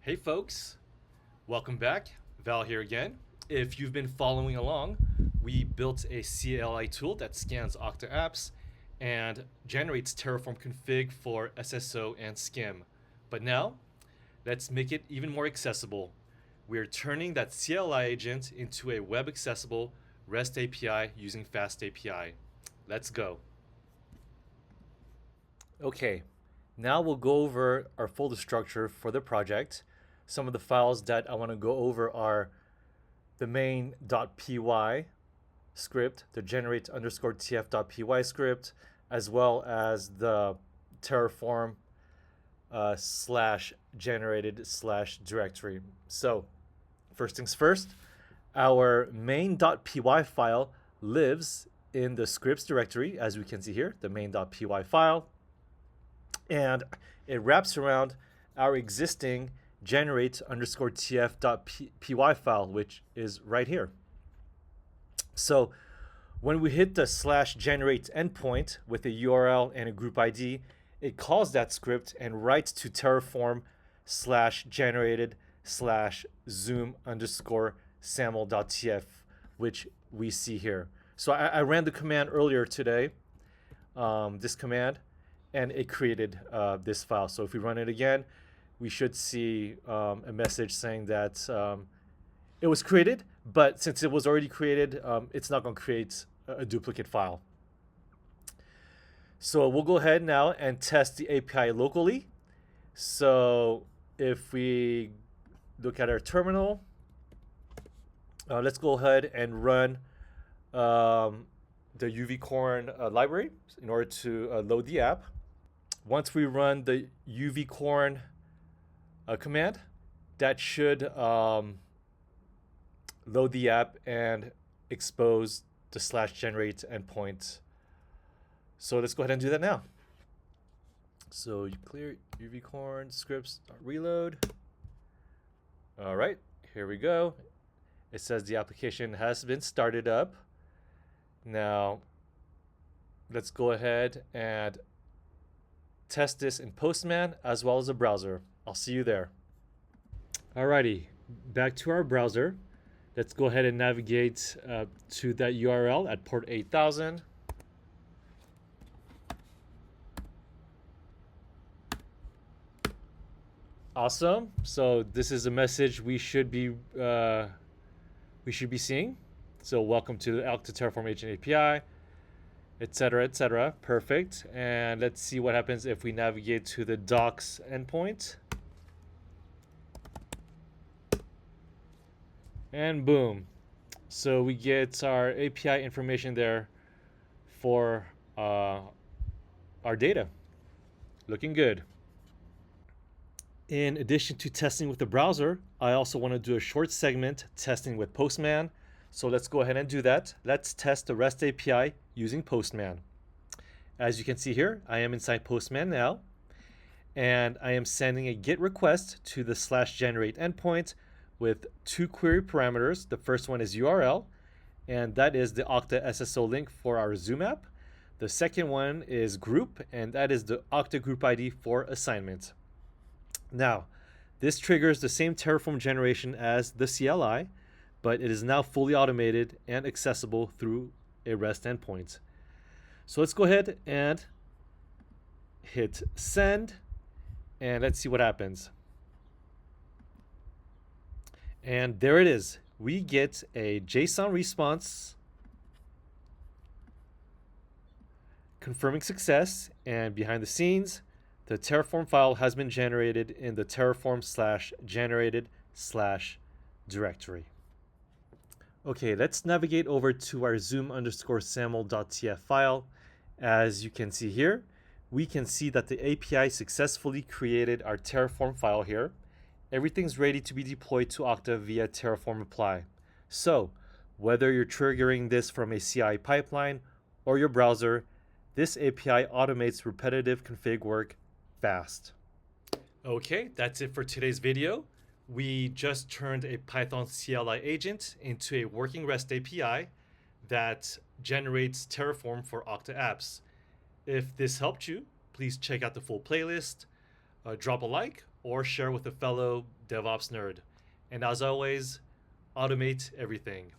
Hey folks, welcome back. Val here again. If you've been following along, we built a CLI tool that scans Okta apps and generates Terraform config for SSO and SCIM. But now, let's make it even more accessible. We're turning that CLI agent into a web accessible REST API using FastAPI. Let's go. Okay, now we'll go over our folder structure for the project. Some of the files that I want to go over are the main.py script, the generate_tf.py script, as well as the Terraform /generated/directory. So first things first, our main.py file lives in the scripts directory, as we can see here, the main.py file, and it wraps around our existing generate_tf.py file, which is right here. So when we hit the /generate endpoint with a URL and a group ID, it calls that script and writes to Terraform /generated/zoom_saml.tf, which we see here. So I ran the command earlier today, this command, and it created this file. So if we run it again, we should see a message saying that it was created, but since it was already created, it's not going to create a duplicate file. So we'll go ahead now and test the API locally. So if we look at our terminal, let's go ahead and run the UVcorn library in order to load the app. Once we run the UVcorn command, that should load the app and expose the /generate endpoint. So let's go ahead and do that now. So you clear UVcorn scripts reload. All right, here we go. It says the application has been started up. Now let's go ahead and test this in Postman as well as a browser. I'll see you there. Alrighty, back to our browser. Let's go ahead and navigate to that URL at port 8000. Awesome. So this is a message we should be seeing. So welcome to the Okta Terraform Agent API, etc., etc. Perfect. And let's see what happens if we navigate to the docs endpoint. And boom. So we get our API information there for our data. Looking good. In addition to testing with the browser, I also want to do a short segment testing with Postman. So let's go ahead and do that. Let's test the REST API using Postman. As you can see here, I am inside Postman now, and I am sending a GET request to the /generate endpoint with two query parameters. The first one is URL, and that is the Okta SSO link for our Zoom app. The second one is group, and that is the Okta group ID for assignment. Now, this triggers the same Terraform generation as the CLI, but it is now fully automated and accessible through a REST endpoint. So let's go ahead and hit send, and let's see what happens. And there it is. We get a JSON response confirming success, and behind the scenes, the Terraform file has been generated in the Terraform /generated/directory. Okay, let's navigate over to our zoom_saml.tf file. As you can see here, we can see that the API successfully created our Terraform file here. Everything's ready to be deployed to Okta via Terraform apply. So whether you're triggering this from a CI pipeline or your browser, this API automates repetitive config work fast. Okay, that's it for today's video. We just turned a Python CLI agent into a working REST API that generates Terraform for Okta apps. If this helped you, please check out the full playlist. drop a like or share with a fellow DevOps nerd. And as always, automate everything.